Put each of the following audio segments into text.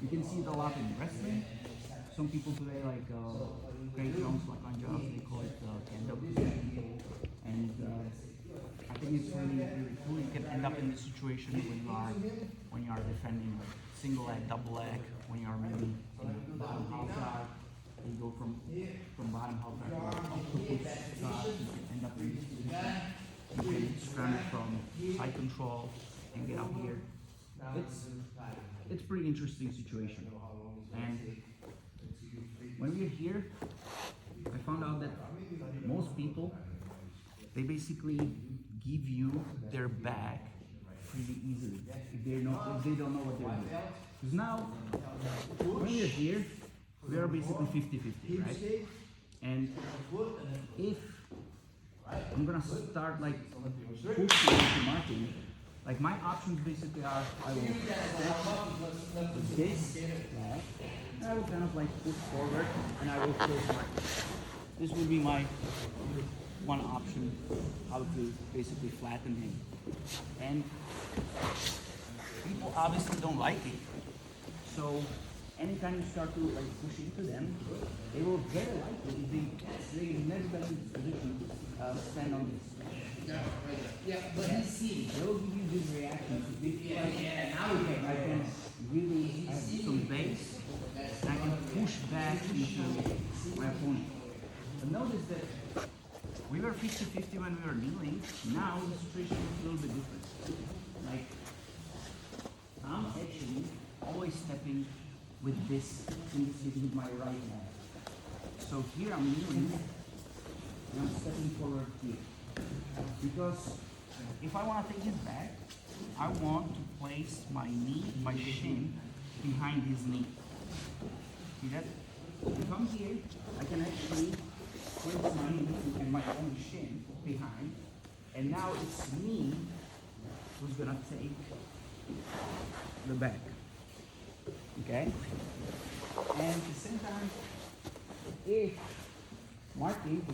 You can see it a lot in wrestling. Some people today, like Craig Jones, like on jobs, they call it stand-up position. And I think it's really, really cool. You can end up in this situation when you are defending like single leg, double leg, when you are maybe in the bottom half guard. You go from bottom half guard to octopus guard. You can end up in this position. You can scramble from side control and get up here. It's pretty interesting situation. And when we're here, I found out that most people, they basically give you their back pretty easily if they don't know what they're doing. Because now, when we're here, we are basically 50-50, right? And if I'm gonna start like pushing into marking, like my options basically are I will step with this, and I will kind of like push forward and I will close marking. This would be my one option, how to basically flatten him. And people obviously don't like it. So anytime you start to like push into them, they will very likely, if they never been in this position, stand on this. Yeah, but he's seeing. They will give you good reactions. And now I can really have some base and I can push back into my opponent. But notice that we were 50-50 when we were kneeling. Now the situation is a little bit different. Like, I'm actually always stepping with this, with my right hand. So here I'm kneeling and I'm stepping forward here. Because if I want to take his back, I want to place my knee, my shin, behind his knee. See that? If I'm here, I can actually place my knee and my own shin behind, and now it's me who's gonna take the back. Okay? And at the same time, if marking,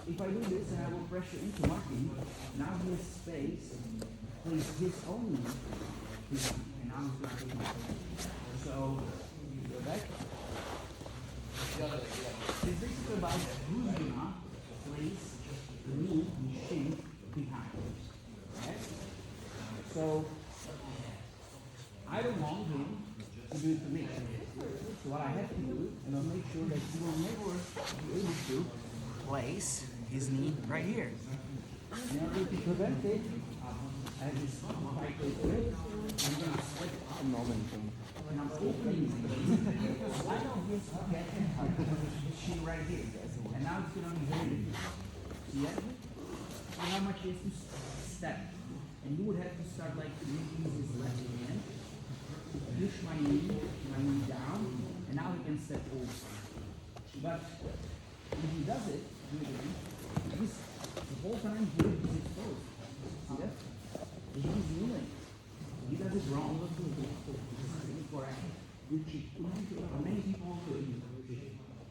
if I do this and I will pressure into marking, now he has space, place his own knee behind, and now he's gonna take my back. So, go back. It's basically about who's gonna place the knee and shin behind. Okay? So, I don't want him to do it to me. So what I have to do, and I'll make sure that he will never be able to place his knee right here. In order to prevent it, I just fight with it. I'm gonna slip up a moment. And I'm opening his knee. Because I know he's getting his shin right here. And now it's gonna be very difficult. See that? See how much he has to step. And you would have to start like using his left hand. Push my knee down, and now he can step over. But if he does it, the whole time here he's exposed. See that? He's kneeling. He does it wrong. Incorrect. Many people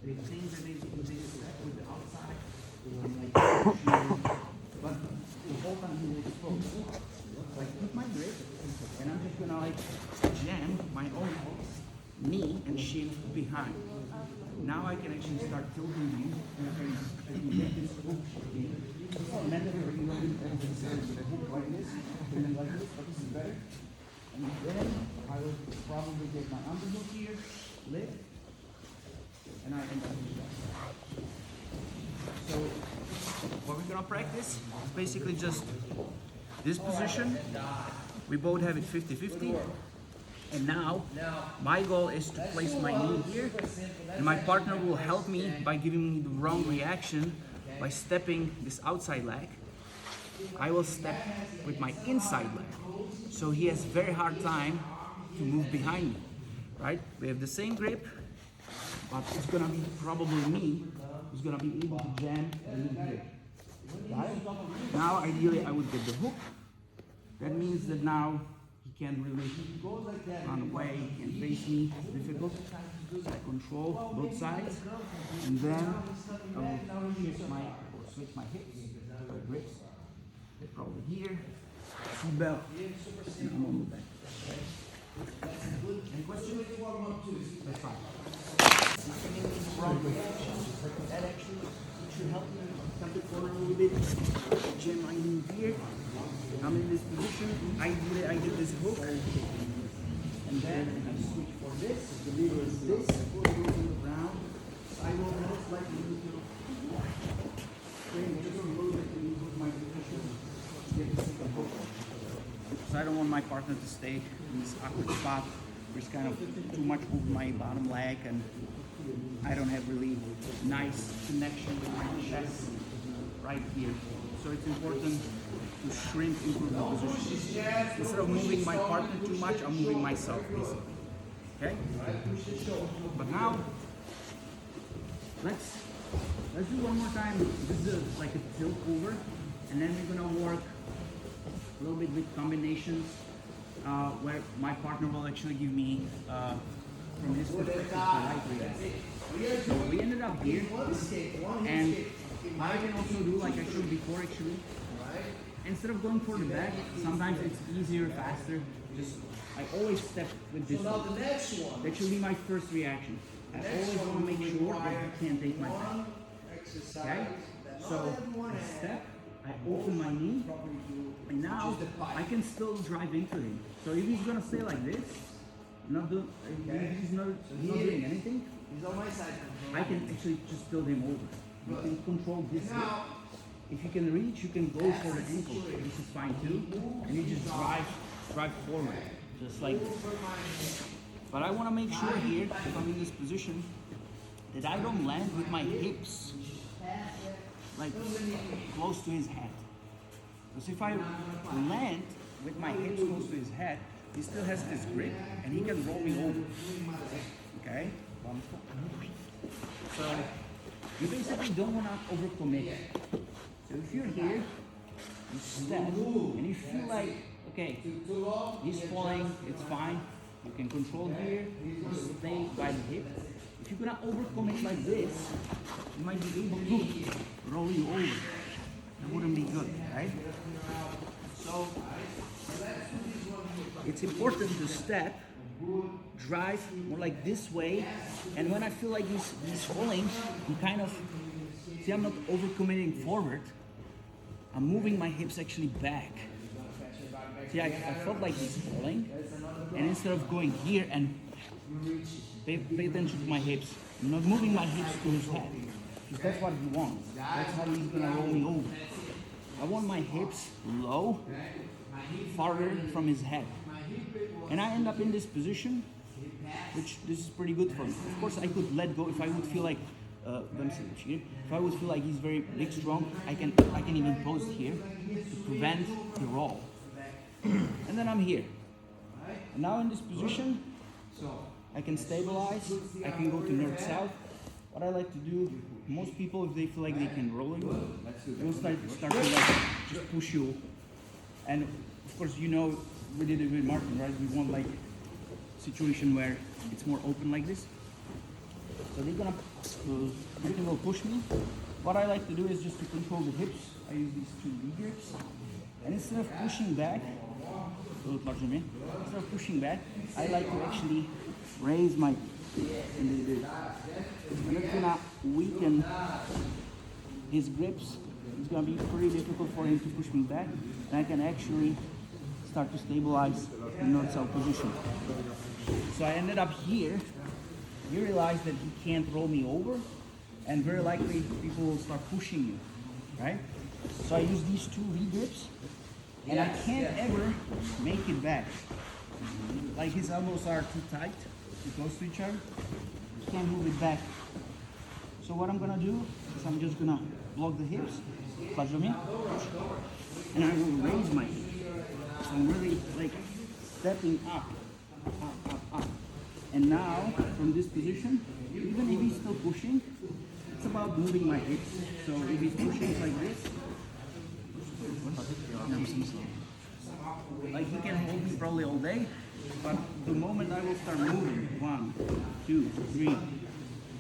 they think that they step with the outside, but the whole time he's exposed. Like keep my grip, and I'm just gonna like jam my own knee and shin behind. Now I can actually start tilting these, and I can get this hook in. It's not mandatory, you don't need a hook like this, and then like this, but this is better. And then I will probably take my underhook here, lift, and I end up with that. So what we're gonna practice is basically just this position. We both have it 50-50. And now, my goal is to place my knee here, and my partner will help me by giving me the wrong reaction by stepping this outside leg. I will step with my inside leg. So he has very hard time to move behind me, right? We have the same grip, but it's gonna be probably me who's gonna be able to jam the knee here. Now, ideally, I would get the hook. That means that now he can really run away, he can face me, it's difficult. I control both sides, and then I will switch my hips, my grips, probably here, seatbelt, and I'm on the back. That's fine. That actually should help me come the corner a little bit. Jam my knee here. I'm in this position. I do this hook. And then I switch for this. The lever is this. Before I go to the ground, I will most likely need to train just a little bit to improve my position. Get the second hook. So I don't want my partner to stay in this awkward spot where it's kind of too much over my bottom leg and I don't have really nice connection with my chest right here. So it's important to shrink, improve the position. Instead of moving my partner too much, I'm moving myself basically. Okay? But now, let's do one more time. This is like a tilt over, and then we're gonna work a little bit with combinations where my partner will actually give me from his perspective the right reaction. So we ended up here, and I can also do like I showed before actually. Instead of going for the back, sometimes it's easier, faster. Just I always step with this. So now the next one. That should be my first reaction. I always want to make sure that he can't take my back. Okay? So I step, I open my knee, and now I can still drive into him. So if he's gonna stay like this, if he's not doing anything, He's on my side. I can actually just build him over. You can control this hip. If you can reach, you can go for the ankle. This is fine too. And you just drive forward, just like this. But I want to make sure here, if I'm in this position, that I don't land with my hips like close to his head. Because if I land with my hips close to his head, he still has this grip and he can roll me over. Okay? So you basically don't want to overcommit. So if you're here, you step, and you feel like, okay, he's falling, it's fine. You can control here, you stay by the hip. If you're gonna overcommit like this, you might be able to roll you over. That wouldn't be good, right? So it's important to step, drive more like this way, and when I feel like he's falling, I'm kind of, see, I'm not overcommitting forward, I'm moving my hips actually back. See, I felt like he's falling, and instead of going here and pay attention to my hips, I'm not moving my hips to his head, because that's what he wants. That's how he's gonna roll me over. I want my hips low, farther from his head. And I end up in this position, which this is pretty good for me. Of course, I could let go if I would feel like, if I would feel like he's very big, strong, I can even pose here to prevent the roll. And then I'm here. And now in this position, I can stabilize, I can go to north south. What I like to do, most people, if they feel like they can roll you, they will start to like just push you. And of course, you know, we did it with Martin, right? We want like situation where it's more open like this. So they're gonna, Martin will push me. What I like to do is just to control the hips. I use these two V grips. And instead of pushing back, instead of pushing back, I like to actually raise my, and it's gonna weaken his grips. It's gonna be pretty difficult for him to push me back, and I can actually start to stabilize in north-south position. So I ended up here. You realize that he can't roll me over, and very likely people will start pushing you, right? So I use these two V grips, and I can't ever make it back. Like his elbows are too tight, too close to each other. You can't move it back. So what I'm gonna do is I'm just gonna block the hips, and I will raise my hips. So I'm really like stepping up. And now, from this position, even if he's still pushing, it's about moving my hips. So if he's pushing like this, like he can hold me probably all day, but the moment I will start moving, 1, 2, 3,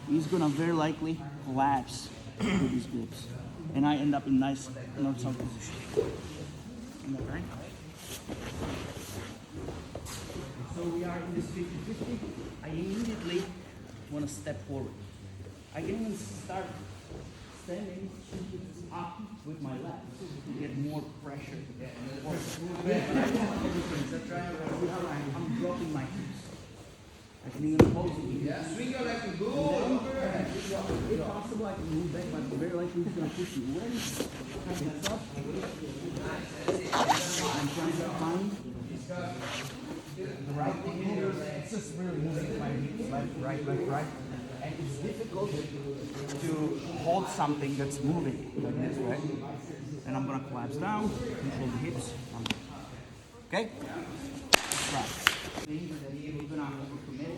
he's gonna very likely collapse with his grips. And I end up in nice north-south position. Okay? So we are in this 50-50. I immediately want to step forward. I can even start standing up with my left to get more pressure. I'm dropping my hips. I can even pose it. Yeah, swing your leg to go over. If possible, I can move back, but very likely he's going to push you away. Hips up. I'm trying to find the right thing here. It's just really moving my hips left, right. And it's difficult to hold something that's moving like this, right? And I'm going to collapse down, control the hips. Okay? Right. Danger that we're going to overcommit.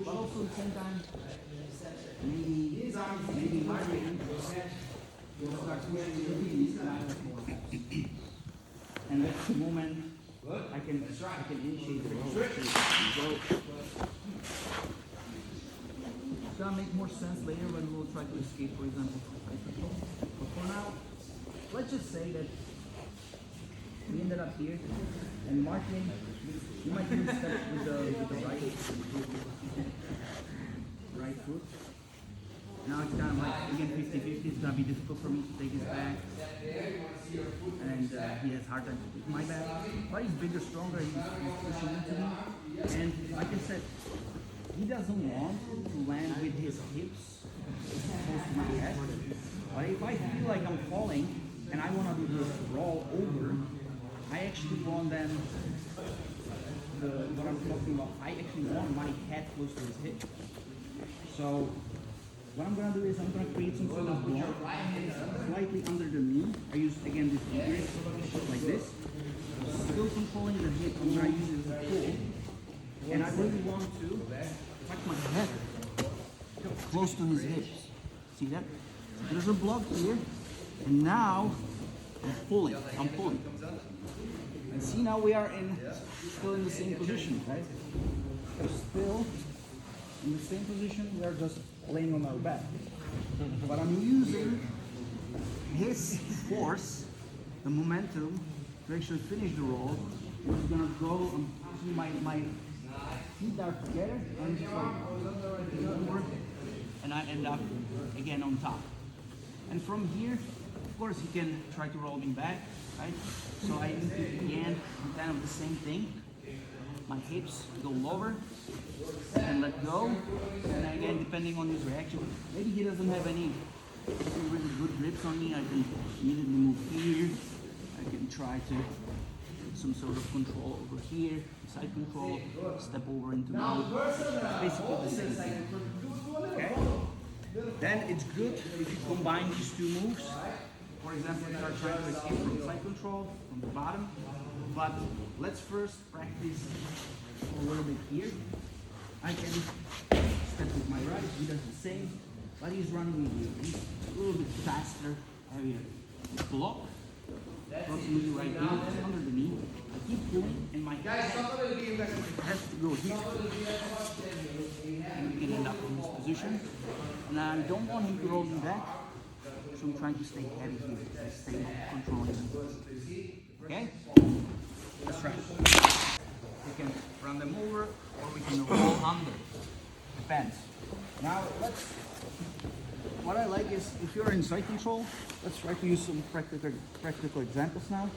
But also at the same time, maybe my range will start pushing the knees and that's the moment I can initiate the roll. It's gonna make more sense later when we'll try to escape, for example, from side control. But for now, let's just say that we ended up here, and Martin, you might even step with the right foot. Now it's kind of like, again, 50-50. It's gonna be difficult for me to take his back, and he has hard time to take my back. But he's bigger, stronger. He's pushing into me, and like I said, he doesn't want to land with his hips close to my head. But if I feel like I'm falling and I want to do this roll over, I actually want them, what I'm talking about, I actually want my head close to his hip. So what I'm going to do is I'm going to create some sort of block slightly under the knee. I use, again, this grip like this. Still controlling the hip. I'm going to use it as a pull. And I really want to tuck my head close to his hips. See that? There's a block here, and now I'm pulling. And see, now we are still in the same position, right? We're still in the same position. We are just laying on our back. But I'm using his force, the momentum, to actually finish the roll. We're gonna go. My feet are together, and just like over, and I end up again on top. And from here, of course, you can try to roll me back, right? So I again kind of the same thing. My hips go lower and let go. And again, depending on his reaction, maybe he doesn't have any really good grips on me. I can immediately move here. I can try to some sort of control over here, side control, step over into mode. Basically the same thing. Okay? Then it's good if you combine these two moves. For example, you are trying to escape from side control from the bottom. But let's first practice a little bit here. I can step with my right, he does the same, but he's running with you. He's a little bit faster. Area. Block. Approximately right here, just under the knee. I keep pulling, and my head has to go here. And we can end up in this position. And I don't want him to roll me back, so I'm trying to stay heavy here, stay controlling him. Okay? That's right. We can run them over, or we can roll under. Depends. Now, what I like is, if you're in side control, let's try to use some practical examples now.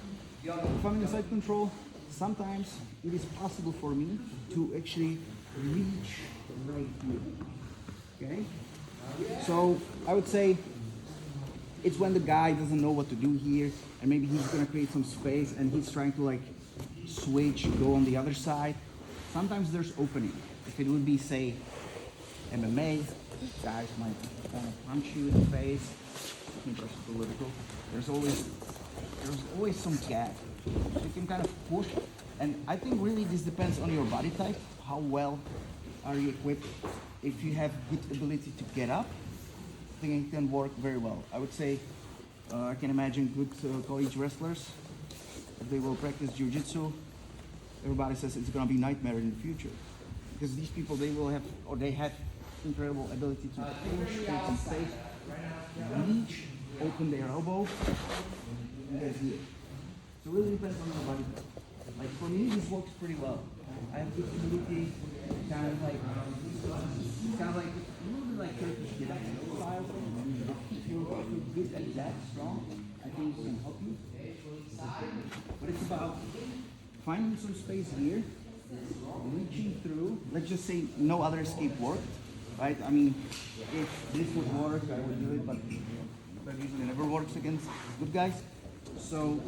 If I'm in side control, sometimes it is possible for me to actually reach right here. Okay? So I would say it's when the guy doesn't know what to do here, and maybe he's gonna create some space and he's trying to like switch, go on the other side. Sometimes there's opening. If it would be, say, MMA, guys might want to punch you in the face. Political. There's always some gap. So you can kind of push. And I think really this depends on your body type. How well are you equipped? If you have good ability to get up, I think it can work very well. I would say I can imagine good college wrestlers. If they will practice jiu-jitsu, everybody says it's going to be a nightmare in the future. Because these people, they have incredible ability to push, take some space, reach, open their elbow, and get here. So it really depends on your body. Like for me, this works pretty well. I have flexibility, kind of like a little bit like Turkish style. If you're good at that, strong, I think it can help you. But it's about finding some space here, reaching through. Let's just say no other escape worked, right? I mean, if this would work, I would do it, but that usually never works against good guys. So,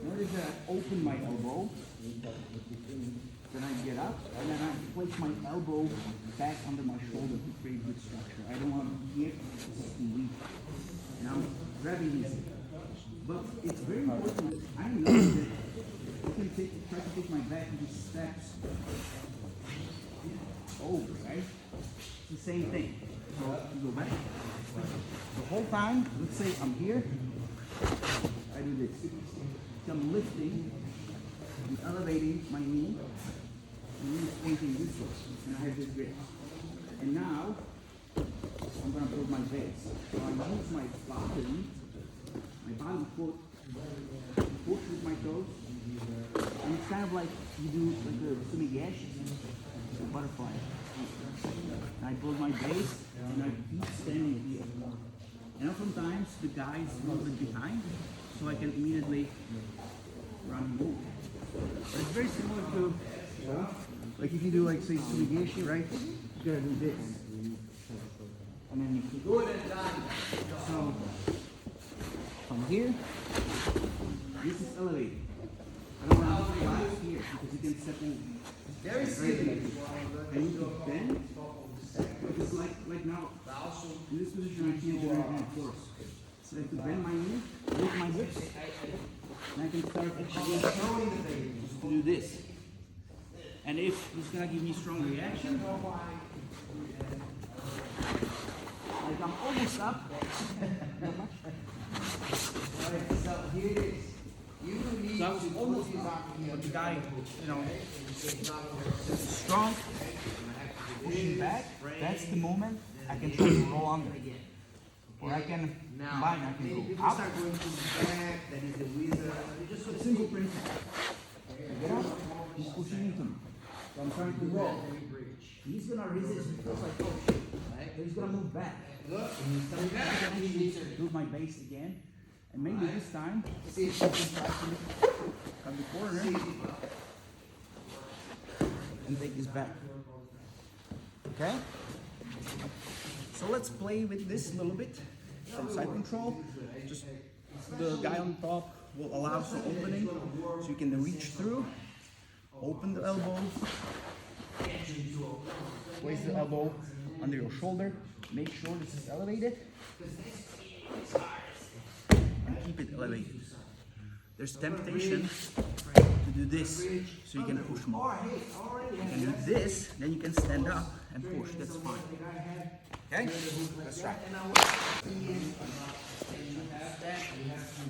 notice that I open my elbow, then I get up, and then I place my elbow back under my shoulder to create good structure. I don't want to be here, this is too weak. And I'm grabbing this. But it's very important. I know that I can try to take my back into steps over, right? It's the same thing. So you go back. The whole time, let's say I'm here, I do this. So I'm lifting, I'm elevating my knee, and then pointing this way, and I have this grip. And now, I'm gonna build my base. So I use my bottom foot, push with my toes, and it's kind of like you do like a sumigashi, a butterfly. And I build my base, and I keep standing here. And sometimes the guys move it behind, so I can immediately run and move. But it's very similar to, like if you do like say sumigashi, right? You gotta do this. And then you keep going. So from here, this is elevated. I don't want to relax here because you can settle very easily. And you can bend. Because like now, in this position I can't do anything of course. So I have to bend my knee, lift my hips, and I can start actually just to do this. And if it's gonna give me strong reaction, like I'm almost up. So here it is. You need So I was almost up, but the guy, you know, strong, pushing back, that's the moment I can try to roll under. Or I can combine, I can go up. start going to the back, that is the wizard. Just a simple principle. I get up, he's pushing into me. So I'm trying to roll. He's gonna resist, he feels like, oh shit. So he's gonna move back. Look, So I can actually build my base again. And maybe this time, I can try to cut the corner and take this back. Okay? So let's play with this a little bit. From side control, just the guy on top will allow some opening so you can reach through, open the elbow, place the elbow under your shoulder, make sure this is elevated, and keep it elevated. There's temptation to do this so you can push more. You can do this, then you can stand up and push, that's fine. Okay? Let's try.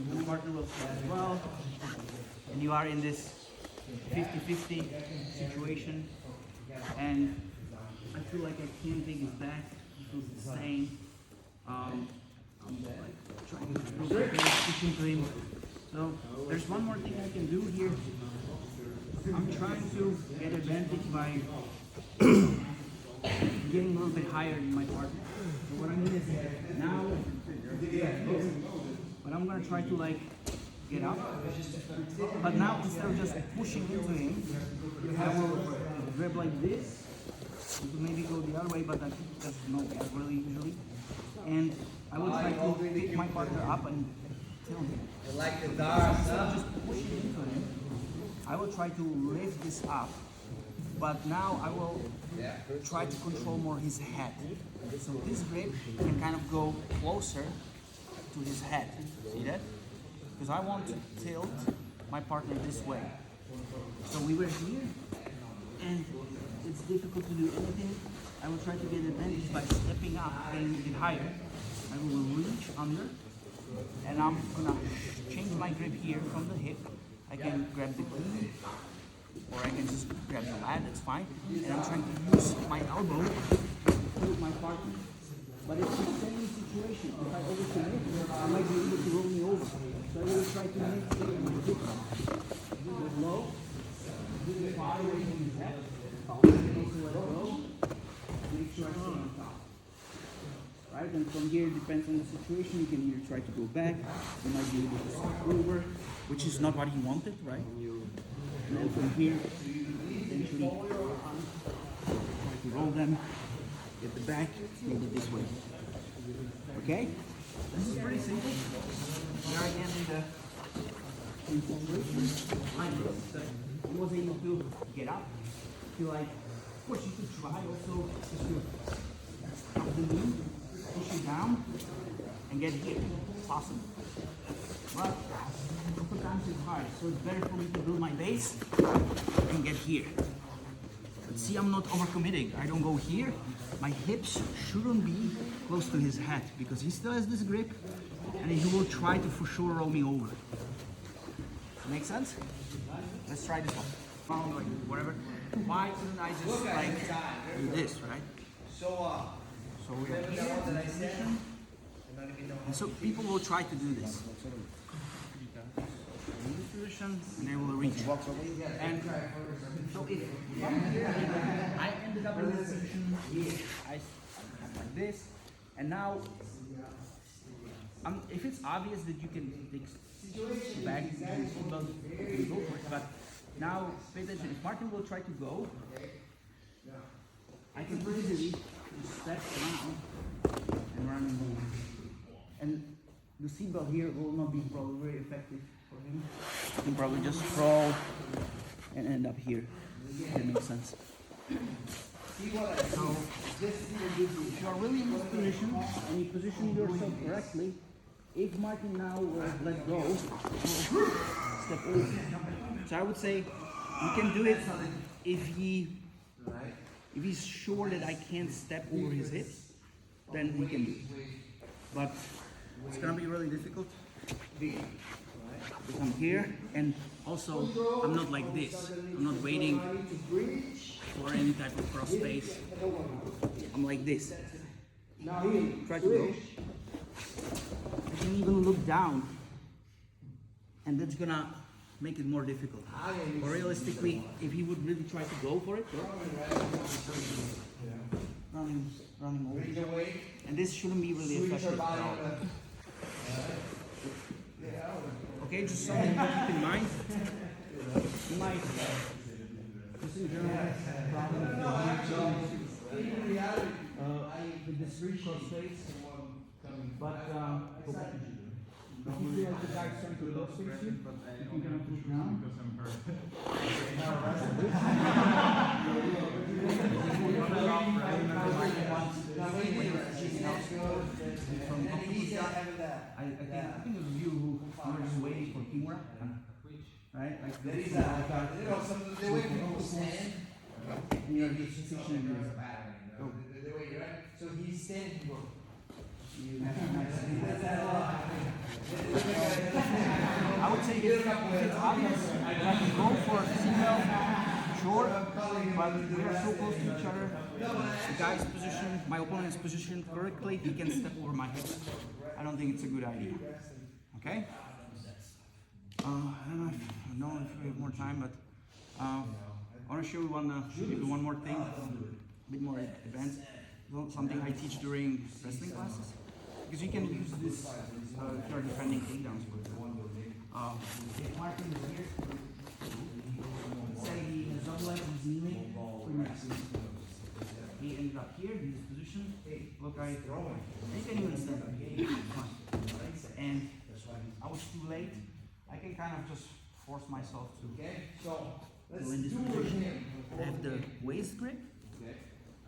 The partner will stand as well. And you are in this 50-50 situation. And I feel like I can't take it back. It feels the same. I'm like trying to push into him. So there's one more thing I can do here. I'm trying to get advantage by getting a little bit higher in my partner. So what I mean is now, but I'm gonna try to like get up. But now instead of just pushing into him, I will grab like this. You could maybe go the other way, but that's no good really usually. And I will try to pick my partner up and tilt him. like the dark Instead of just pushing into him, I will try to lift this up. But now I will try to control more his head. So this grip can kind of go closer to his head. See that? Because I want to tilt my partner this way. So we were here, and it's difficult to do anything. I will try to get advantage by stepping up and get higher. I will reach under, and I'm gonna change my grip here from the hip. I can grab the key, or I can just grab the lat, that's fine. And I'm trying to use my elbow to hold my partner. But it's the same situation. If I overcommit, I might be able to roll me over. So I will try to make it with low, high, right? And from here, it depends on the situation. You can either try to go back, you might be able to step over, which is not what he wanted, right? And then from here, eventually try to roll them, get the back, maybe this way. Okay? This is pretty simple. We are again in the he was able to get up. Feel like, of course, you could try also just to up the knee, push it down, and get here. It's possible. But sometimes it's hard, so it's better for me to build my base and get here. But see, I'm not overcommitting. I don't go here. My hips shouldn't be close to his head because he still has this grip, and he will try to for sure roll me over. Make sense? Let's try this one. Found like whatever. Why couldn't I just like do this, right? So we are here in this position. And so people will try to do this. In this position, and they will reach. And so if from here I ended up in this position, I like this, and now if it's obvious that you can take back, you can go for it. But now pay attention. If Martin will try to go, I can easily step around and run home. And the seatbelt here will not be probably very effective for him. You can probably just crawl and end up here. If that makes sense. So, if you are really in this position and you position yourself correctly, if Martin now will let go, step over. So I would say you can do it if he's sure that I can't step over his hips, then we can do it. But it's gonna be really difficult because I'm here, and also I'm not like this. I'm not waiting for any type of cross space. I'm like this. Try to go. I can even look down, and that's gonna make it more difficult. Or realistically, if he would really try to go for it, running over. And this shouldn't be really effective at all. Okay, just something to keep in mind. You might just in general have problems with this reach cross space, but go back. If you feel like the guy's trying to cross space you, you can kind of push down. I think it was you who were just waiting for Kimura, right? Like this, and you're just positioning yourself. So he's standing for. I would say if it's obvious that you go for a seatbelt, sure, but we are so close to each other. The guy's position, my opponent's positioned correctly, he can step over my hips. I don't think it's a good idea. Okay? I don't know if we have more time, but I want to show you maybe one more thing, a bit more advanced. Something I teach during wrestling classes. Because you can use this if you're defending takedowns with it. If Martin is here, say he has double leg, he's kneeling, he ended up here in this position. Look, you can even stand up. And I was too late. I can kind of just force myself to go in this position. I have the waist grip.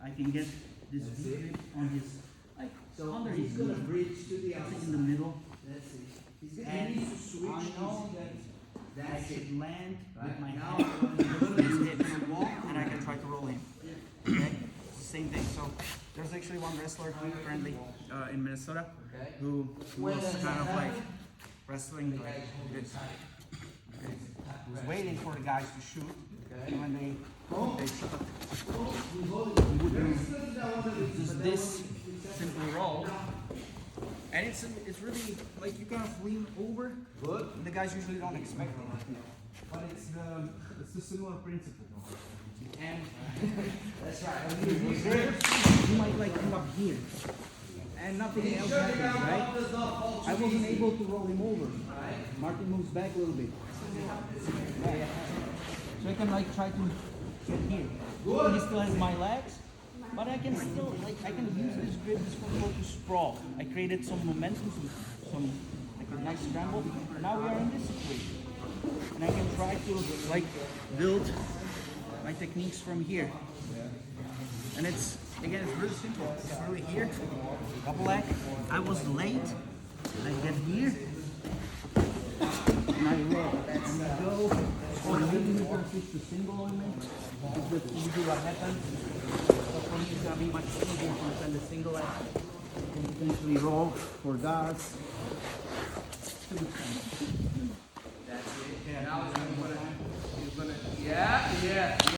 I can get this grip on his, like, under his knee. Bridge to the In the middle. And he needs to switch. I know that I should land with my head on his hips, and I can try to roll him. Okay? It's the same thing. So there's actually one wrestler currently in Minnesota who was kind of like wrestling like this. Okay? He was waiting for the guys to shoot, and when they shot, he would do just this simple roll. And it's really like you kind of lean over, and the guys usually don't expect it. But it's a similar principle. And that's right. You might like end up here. and nothing else happens, right? I wasn't able to roll him over. Martin moves back a little bit. Yeah. So I can like try to get here. He still has my legs, but I can still I can use this grip, this foothold to sprawl. I created some momentum, some like a nice scramble. Now we are in this situation, and I can try to like build my techniques from here. And it's again, it's really simple. It's really here, double leg. I was late. I get here, and I roll. And I go. Or maybe you can switch to single element. That's usually what happens. So for me, it's gonna be much easier to send a single leg. You can potentially roll for guards. It's a good thing. That's it. Now you're gonna, yeah.